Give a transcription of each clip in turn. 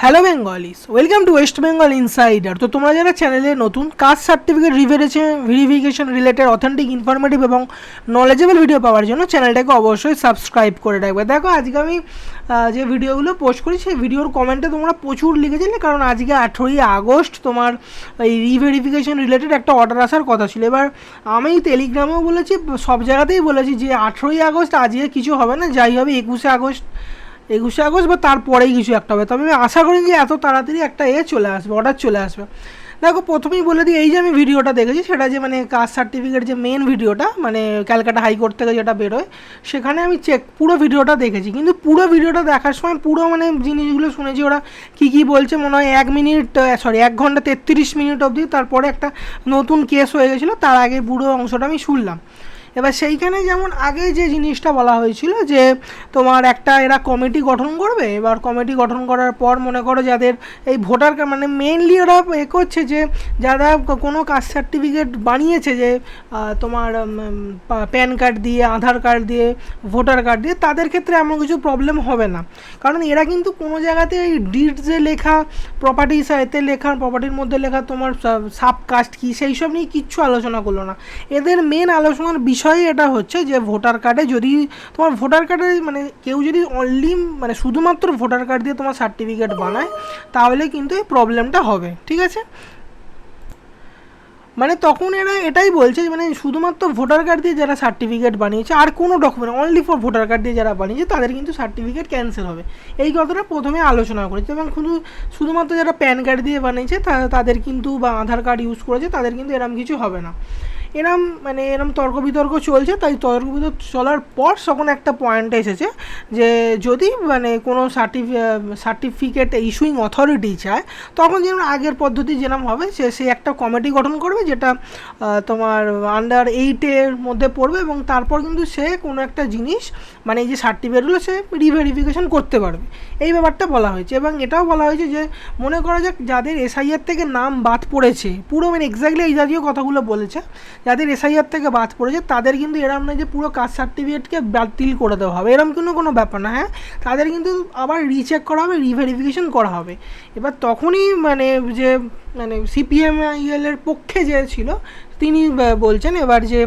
Hello Bengalis, welcome to West Bengal Insider. তো তোমরা যারা চ্যানেলে নতুন, caste certificate verification related authentic informative এবং নলেজেবল ভিডিও পাওয়ার জন্য চ্যানেলটাকে অবশ্যই সাবস্ক্রাইব করে রাখবে। দেখো আজকে আমি যে ভিডিওগুলো পোস্ট করি সেই ভিডিওর কমেন্টে তোমরা প্রচুর লিখেছিলে, কারণ আজকে 18ই আগস্ট তোমার এই রিভেরিফিকেশন রিলেটেড একটা অর্ডার আসার কথা ছিল। এবার আমি টেলিগ্রামেও বলেছি, সব জায়গাতেই বলেছি যে 18ই আগস্ট আজকে কিছু হবে না, যাই হবে 21শে আগস্ট বা তারপরেই কিছু একটা হবে। তবে আমি আশা করি যে এত তাড়াতাড়ি একটা চলে আসবে, অর্ডার চলে আসবে। দেখো প্রথমেই বলে দিই, এই যে আমি ভিডিওটা দেখেছি সেটা যে মানে কাস্ট সার্টিফিকেট যে মেন ভিডিওটা, মানে ক্যালকাটা হাইকোর্ট থেকে যেটা বেরোয়, সেখানে আমি পুরো ভিডিওটা দেখেছি। কিন্তু পুরো ভিডিওটা দেখার সময় পুরো মানে জিনিসগুলো শুনেছি ওরা কী বলছে, মনে হয় 1 ঘন্টা 33 মিনিট অবধি। তারপরে একটা নতুন কেস হয়ে গেছিলো, তার আগে পুরো অংশটা আমি শুনলাম। এবার সেইখানে যেমন আগে যে জিনিসটা বলা হয়েছিল যে তোমার একটা এরা কমিটি গঠন করবে। এবার কমিটি গঠন করার পর মনে করো যাদের এই ভোটার কার্ড, মানে মেইনলি ওরা করছে যে যারা কোনো কাস্ট সার্টিফিকেট বানিয়েছে, যে তোমার প্যান কার্ড দিয়ে, আধার কার্ড দিয়ে, ভোটার কার্ড দিয়ে, তাদের ক্ষেত্রে এমন কিছু প্রবলেম হবে না। কারণ এরা কিন্তু কোনো জায়গাতে এই ডিডসে লেখা, এতে লেখা, প্রপার্টির মধ্যে লেখা তোমার সাব কাস্ট কী, সেই সব নিয়ে কিচ্ছু আলোচনা করলো না। এদের মেন আলোচনার বিষয় এটা হচ্ছে যে ভোটার কার্ডে যদি তোমার ভোটার কার্ডে মানে কেউ যদি অনলি মানে শুধুমাত্র ভোটার কার্ড দিয়ে তোমার সার্টিফিকেট বানায়, তাহলে কিন্তু এই প্রবলেমটা হবে। ঠিক আছে, মানে তখন এরা এটাই বলছে মানে শুধুমাত্র ভোটার কার্ড দিয়ে যারা সার্টিফিকেট বানিয়েছে, আর কোনো document only for voter card দিয়ে যারা বানিয়েছে, তাদের কিন্তু সার্টিফিকেট ক্যান্সেল হবে। এই কথাটা প্রথমে আলোচনা করেছে। এবং শুধুমাত্র যারা প্যান কার্ড দিয়ে বানিয়েছে তাদের কিন্তু, বা আধার কার্ড ইউজ করেছে, তাদের কিন্তু এরম কিছু হবে না। এরম তর্ক বিতর্ক চলছে। তাই তর্ক বিতর্ক চলার পর তখন একটা পয়েন্ট এসেছে যে যদি মানে কোনো সার্টিফিকেট ইস্যুইং অথরিটি চায়, তখন যেমন আগের পদ্ধতি যেরকম হবে, সে একটা কমিটি গঠন করবে যেটা তোমার আন্ডার 8 মধ্যে পড়বে, এবং তারপর কিন্তু সে কোনো একটা জিনিস মানে এই যে সার্টিফিকেটগুলো সে রিভেরিফিকেশন করতে পারবে। এই ব্যাপারটা বলা হয়েছে। এবং এটাও বলা হয়েছে যে মনে করা যাক যাদের এসআইআর থেকে নাম বাদ পড়েছে, পুরো মানে এক্স্যাক্টলি এই জাতীয় কথাগুলো বলেছে, যাদের এসআইআর থেকে বাদ পড়েছে তাদের কিন্তু এরম নয় যে পুরো কাস্ট সার্টিফিকেটকে বাতিল করে দেওয়া হবে, এরম কোনো ব্যাপার না। হ্যাঁ, তাদের কিন্তু আবার রিচেক করা হবে, রিভেরিফিকেশন করা হবে। এবার তখনই মানে যে মানে সিপিএমআইএল এর পক্ষে যে ছিল তিনি বলছেন এবার যে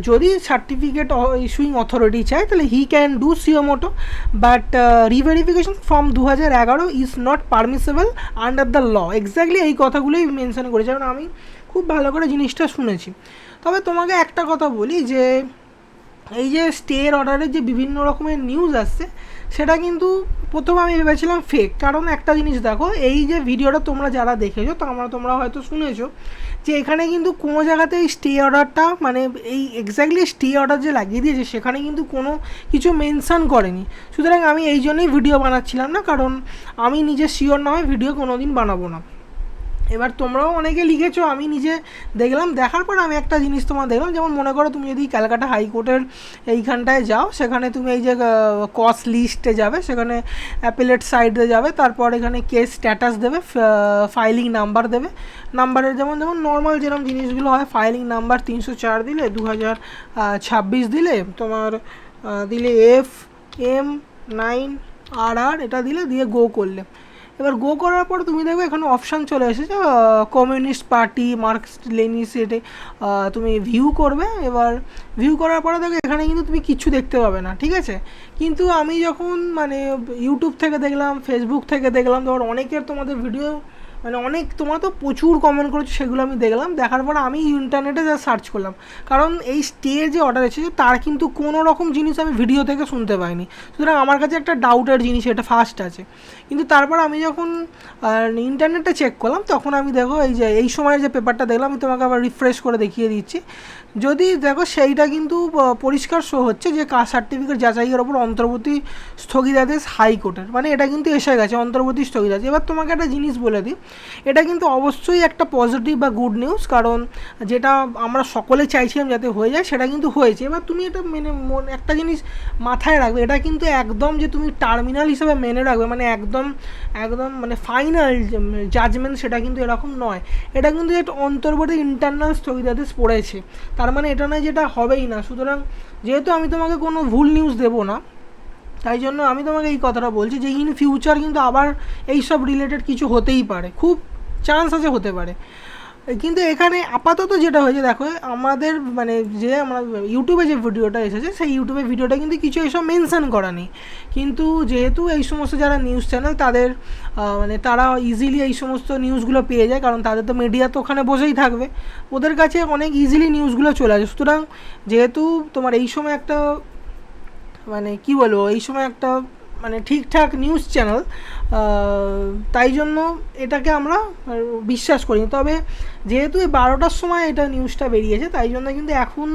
যদি সার্টিফিকেট ইস্যুইং অথরিটি চায় তাহলে he can do suo motu, but reverification from 2011 is not permissible under the law. Exactly এই কথাগুলোই মেনশন করেছে। কারণ আমি খুব ভালো করে জিনিসটা শুনেছি। তবে তোমাকে একটা কথা বলি যে এই যে স্টের অর্ডারের যে বিভিন্ন রকমের নিউজ আসছে, সেটা কিন্তু প্রথমে আমি ভেবেছিলাম ফেক। কারণ একটা জিনিস দেখো, এই যে ভিডিওটা তোমরা যারা দেখেছো তোমরা হয়তো শুনেছো যে এখানে কিন্তু কোনো জায়গাতে এই স্টে অর্ডারটা মানে এই এক্স্যাক্টলি স্টে অর্ডার যে লাগিয়ে দিয়েছে সেখানে কিন্তু কোনো কিছু মেনশন করেনি। সুতরাং আমি এই জন্যই ভিডিও বানাচ্ছিলাম না, কারণ আমি নিজে শিওর না হয় ভিডিও কোনো দিন বানাবো না। এবার তোমরাও অনেকে লিখেছো, আমি নিজে দেখলাম, দেখার পর আমি একটা জিনিস তোমার দেখলাম। যেমন মনে করো তুমি যদি ক্যালকাটা হাইকোর্টের এইখানটায় যাও, সেখানে তুমি এই যে কস লিস্টে যাবে, সেখানে অ্যাপিলেট সাইডে যাবে, তারপর এখানে কেস স্ট্যাটাস দেবে, ফাইলিং নাম্বার দেবে। নাম্বারের যেমন নর্মাল যেরকম জিনিসগুলো হয়, ফাইলিং নাম্বার 304 দিলে, 2026 দিলে, তোমার দিলে FM9RR এটা দিয়ে গো করলে। এবার গো করার পর তুমি দেখবে এখানে অপশান চলে এসেছে কমিউনিস্ট পার্টি, মার্কসিস্ট লেনিনিস্টে তুমি ভিউ করবে। এবার ভিউ করার পরে দেখো এখানে কিন্তু তুমি কিচ্ছু দেখতে পাবে না। ঠিক আছে, কিন্তু আমি যখন মানে ইউটিউব থেকে দেখলাম, ফেসবুক থেকে দেখলাম, ধর অনেকের তোমাদের ভিডিও মানে তোমরা তো প্রচুর কমেন্ট করেছো, সেগুলো আমি দেখলাম। দেখার পর আমি ইন্টারনেটে যা সার্চ করলাম, কারণ এই স্টে যে অর্ডার এসেছে তার কিন্তু কোনো রকম জিনিস আমি ভিডিও থেকে শুনতে পাইনি। সুতরাং আমার কাছে একটা ডাউটের জিনিস এটা ফার্স্ট আছে। কিন্তু তারপর আমি যখন ইন্টারনেটে চেক করলাম, তখন আমি দেখো এই যে এই সময়ের যে পেপারটা দেখলাম, আমি তোমাকে আবার রিফ্রেশ করে দেখিয়ে দিচ্ছি। যদি দেখো সেইটা কিন্তু পরিষ্কার শো হচ্ছে যে কাস্ট সার্টিফিকেট যাচাইয়ের ওপর অন্তর্বর্তী স্থগিতাদেশ হাইকোর্টের, মানে এটা কিন্তু এসে গেছে অন্তর্বর্তী স্থগিতাদেশ। এবার তোমাকে একটা জিনিস বলে দিই, এটা কিন্তু অবশ্যই একটা পজিটিভ বা গুড নিউজ, কারণ যেটা আমরা সকলে চাইছিলাম যাতে হয়ে যায় সেটা কিন্তু হয়েছে। এবার তুমি এটা একটা জিনিস মাথায় রাখবে, এটা কিন্তু একদম যে তুমি টার্মিনাল হিসেবে মেনে রাখবে, মানে একদম মানে ফাইনাল জাজমেন্ট, সেটা কিন্তু এরকম নয়। এটা কিন্তু একটা অন্তর্বর্তী ইন্টারনাল স্থগিতাদেশ পড়েছে, তার মানে এটা নয় যেটা হবেই না। সুতরাং যেহেতু আমি তোমাকে কোনো ভুল নিউজ দেবো না, তাই জন্য আমি তোমাকে এই কথাটা বলছি যে ইন ফিউচার কিন্তু আবার এইসব রিলেটেড কিছু হতেই পারে, খুব চান্স আছে হতে পারে। কিন্তু এখানে আপাতত যেটা হয়েছে দেখো, আমাদের মানে যে আমরা ইউটিউবে যে ভিডিওটা এসেছে সেই ইউটিউবে ভিডিওটা কিন্তু কিছু এইসব মেনশন করা নেই, কিন্তু যেহেতু এই সমস্ত যারা নিউজ চ্যানেল তাদের মানে তারা ইজিলি এই সমস্ত নিউজগুলো পেয়ে যায়, কারণ তাদের তো মিডিয়া তো ওখানে বসেই থাকবে, ওদের কাছে অনেক ইজিলি নিউজগুলো চলে আসে। সুতরাং যেহেতু তোমার এই সময় একটা মানে কি বলবো, এই সময় একটা মানে ঠিকঠাক নিউজ চ্যানেল, তাই জন্য এটাকে আমরা বিশ্বাস করি। তবে যেহেতু এই 12টার সময় এটা নিউজটা বেরিয়েছে, তাই জন্য কিন্তু এখন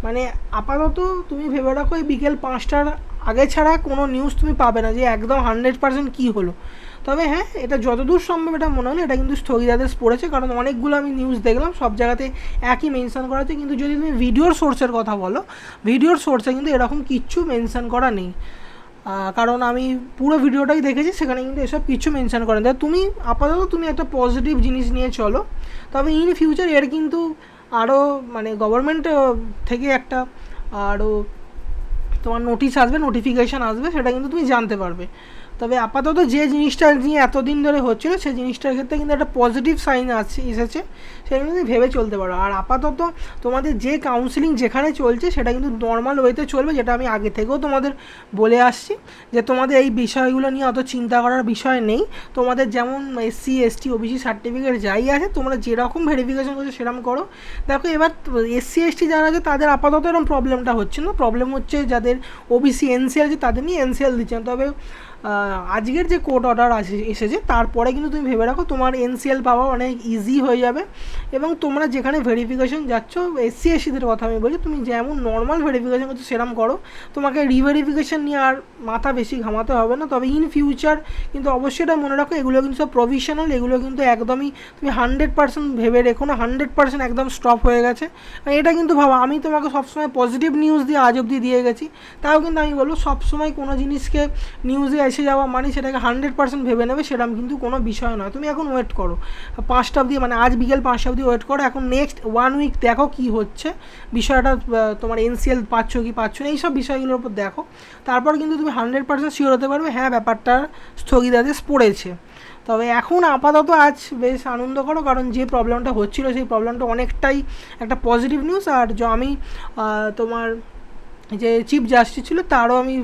মানে আপাতত তুমি ভেবে রাখো এই বিকেল 5টার আগে ছাড়া কোনো নিউজ তুমি পাবে না যে একদম 100% কী হলো। তবে হ্যাঁ, এটা যতদূর সম্ভব এটা মনে হলো এটা কিন্তু স্থগিতাদেশ পড়েছে, কারণ অনেকগুলো আমি নিউজ দেখলাম সব জায়গাতে একই মেনশন করা আছে। কিন্তু যদি তুমি ভিডিওর সোর্সের কথা বলো, ভিডিওর সোর্সে কিন্তু এরকম কিচ্ছু মেনশন করা নেই, কারণ আমি পুরো ভিডিওটাই দেখেছি, সেখানে কিন্তু এসব কিছু মেনশন করেন। তাই তুমি আপাতত তুমি একটা পজিটিভ জিনিস নিয়ে চলো। তবে ইন ফিউচার এর কিন্তু আরও মানে গভর্নমেন্ট থেকে একটা আরও তোমার নোটিশ আসবে, নোটিফিকেশান আসবে, সেটা কিন্তু তুমি জানতে পারবে। তবে আপাতত যে জিনিসটা নিয়ে এতদিন ধরে হচ্ছিলো সেই জিনিসটার ক্ষেত্রে কিন্তু একটা পজিটিভ সাইন এসেছে, সেটা কিন্তু ভেবে চলতে পারো। আর আপাতত তোমাদের যে কাউন্সিলিং যেখানে চলছে সেটা কিন্তু নর্মাল ওয়েতে চলবে, যেটা আমি আগে থেকেও তোমাদের বলে আসছি যে তোমাদের এই বিষয়গুলো নিয়ে অত চিন্তা করার বিষয় নেই। তোমাদের যেমন SC ST OBC সার্টিফিকেট যাই আছে, তোমরা যেরকম ভেরিফিকেশন করছো সেরকম করো। দেখো এবার SC ST যারা আছে তাদের আপাতত এরকম প্রবলেমটা হচ্ছে না, প্রবলেম হচ্ছে যাদের OBC NCL আছে তাদের নিয়ে NCL দিচ্ছে না। তবে আজকের যে কোর্ট অর্ডার এসেছে তারপরে কিন্তু তুমি ভেবে রাখো তোমার NCL পাওয়া অনেক ইজি হয়ে যাবে। এবং তোমরা যেখানে ভেরিফিকেশন যাচ্ছ, SC STদের কথা আমি বলছি, তুমি যেমন নর্মাল ভেরিফিকেশন করছো সেরকম করো, তোমাকে রিভেরিফিকেশন নিয়ে আর মাথা বেশি ঘামাতে হবে না। তবে ইন ফিউচার কিন্তু অবশ্যই এটা মনে রাখো, এগুলো কিন্তু সব প্রভিশনাল, এগুলো কিন্তু একদমই তুমি 100% ভেবে রেখো না 100% একদম স্টপ হয়ে গেছে। এটা কিন্তু ভাবা, আমি তোমাকে সবসময় পজিটিভ নিউজ দিয়ে আজ অবধি দিয়ে গেছি, তাও কিন্তু আমি বলবো সবসময় কোনো জিনিসকে নিউজে এসে যাওয়া মানে সেটাকে 100% ভেবে নেবে সেরকম কিন্তু কোনো বিষয় নয়। তুমি এখন ওয়েট করো 5টা অবধি, মানে আজ বিকেল 5টা অবধি ওয়েট করো। এখন নেক্সট 1 উইক দেখো কী হচ্ছে বিষয়টা, তোমার NCL পাচ্ছ কি পাচ্ছ না এইসব বিষয়গুলোর উপর দেখো, তারপর কিন্তু তুমি 100% শিওর হতে পারবে হ্যাঁ ব্যাপারটা স্থগিতাদেশ পড়েছে। তবে এখন আপাতত আজ বেশ আনন্দ করো, কারণ যে প্রবলেমটা হচ্ছিলো সেই প্রবলেমটা অনেকটাই একটা পজিটিভ নিউজ। আর আমি তোমার যে চিফ জাস্টিস ছিল তারও আমি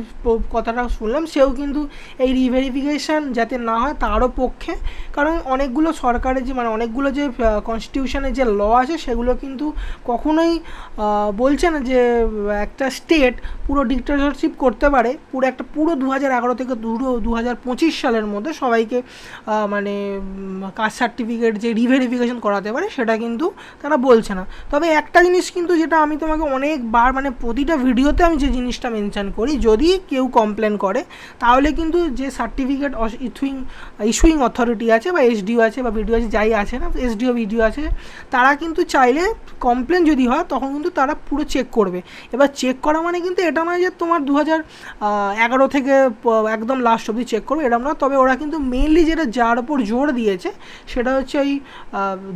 কথাটা শুনলাম, সেও কিন্তু এই রিভেরিফিকেশান যাতে না হয় তারও পক্ষে, কারণ অনেকগুলো সরকারের যে মানে অনেকগুলো যে কনস্টিটিউশনের যে ল আছে সেগুলো কিন্তু কখনোই বলছে না যে একটা স্টেট পুরো ডিক্টেটরশিপ করতে পারে, পুরো 2011 থেকে 2025 সালের মধ্যে সবাইকে মানে কাস্ট সার্টিফিকেট যে রিভেরিফিকেশন করাতে পারে সেটা কিন্তু তারা বলছে না। তবে একটা জিনিস কিন্তু যেটা আমি তোমাকে অনেকবার মানে প্রতিটা ভিডিও আমি যে জিনিসটা মেনশন করি, যদি কেউ কমপ্লেন করে তাহলে কিন্তু যে সার্টিফিকেট ইস্যুইং অথরিটি আছে বা SDO আছে বা BDO আছে যাই আছে না, SDO BDO আছে, তারা কিন্তু চাইলে কমপ্লেন যদি হয় তখন কিন্তু তারা পুরো চেক করবে। এবার চেক করা মানে কিন্তু এটা নয় যে তোমার 2011 থেকে একদম লাস্ট অবধি চেক করবে, এরকম না। তবে ওরা কিন্তু মেনলি যেটা যার ওপর জোর দিয়েছে সেটা হচ্ছে ওই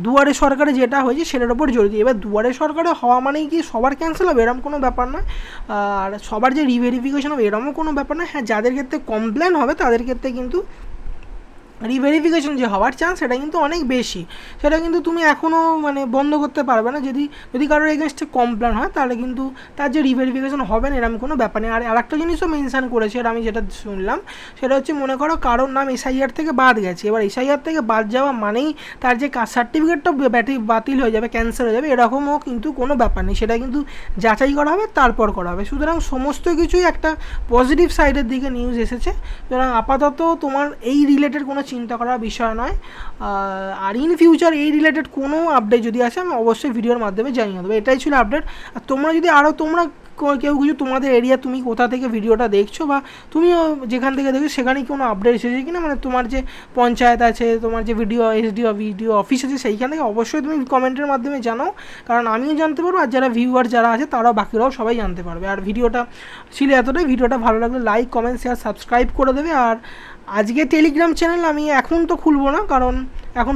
দুয়ারে সরকারে যেটা হয়েছে সেটার ওপর জোর দিয়ে। এবার দুয়ারে সরকারে হওয়া মানেই কি সবার ক্যান্সেল হবে এরকম কোনো ব্যাপার নয়, আর সবার যে রিভেরিফিকেশন হবে এরকমও কোনো ব্যাপার না। হ্যাঁ, যাদের ক্ষেত্রে কমপ্লেন হবে তাদের ক্ষেত্রে কিন্তু রিভেরিফিকেশন যে হওয়ার চান্স সেটা কিন্তু অনেক বেশি, সেটা কিন্তু তুমি এখনও মানে বন্ধ করতে পারবে না। যদি কারোর এগেনস্টে কমপ্লেন হয় তাহলে কিন্তু তার যে রিভেরিফিকেশন হবে না এরকম কোনো ব্যাপার নেই। আর একটা জিনিসও মেনশান করেছে, আর আমি যেটা শুনলাম সেটা হচ্ছে মনে করো কারোর নাম SIR থেকে বাদ গেছে, এবার SIR থেকে বাদ যাওয়া মানেই তার যে কাস্ট সার্টিফিকেটটা বাতিল হয়ে যাবে, ক্যান্সেল হয়ে যাবে, এরকমও কিন্তু কোনো ব্যাপার নেই, সেটা কিন্তু যাচাই করা হবে তারপর করা হবে। সুতরাং সমস্ত কিছুই একটা পজিটিভ সাইডের দিকে নিউজ এসেছে। সুতরাং আপাতত তোমার এই রিলেটেড কোনো চিন্তা করার বিষয় নয়। আর ইন ফিউচার এই রিলেটেড কোনো আপডেট যদি আসে আমি অবশ্যই ভিডিওর মাধ্যমে জানিয়ে দেবো। এটাই ছিল আপডেট। আর তোমরা যদি আরও কেউ কিছু তোমাদের এরিয়া তুমি কোথা থেকে ভিডিওটা দেখছো বা তুমিও যেখান থেকে দেখছো সেখানে কোনো আপডেট এসেছে কিনা, মানে তোমার যে পঞ্চায়েত আছে, তোমার যে ভিডিও অফিস আছে সেইখান থেকে অবশ্যই তুমি কমেন্টের মাধ্যমে জানাও, কারণ আমিও জানতে পারবো আর যারা ভিউয়ার যারা আছে তারাও বাকিরাও সবাই জানতে পারবে। আর ভিডিওটা ছিল এতটাই, ভিডিওটা ভালো লাগলে লাইক কমেন্ট শেয়ার সাবস্ক্রাইব করে দেবে। আর আজকে টেলিগ্রাম চ্যানেল আমি এখন তো খুলবো না, কারণ এখন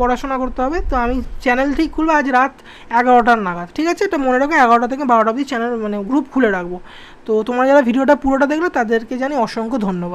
পড়াশোনা করতে হবে। তো আমি চ্যানেল ঠিক খুলবো আজ রাত 11টার নাগাদ, ঠিক আছে? এটা মনে রাখো 11টা থেকে 12টা অবধি চ্যানেল মানে গ্রুপ খুলে রাখবো। তো তোমরা যারা ভিডিওটা পুরোটা দেখলে তাদেরকে জানি অসংখ্য ধন্যবাদ।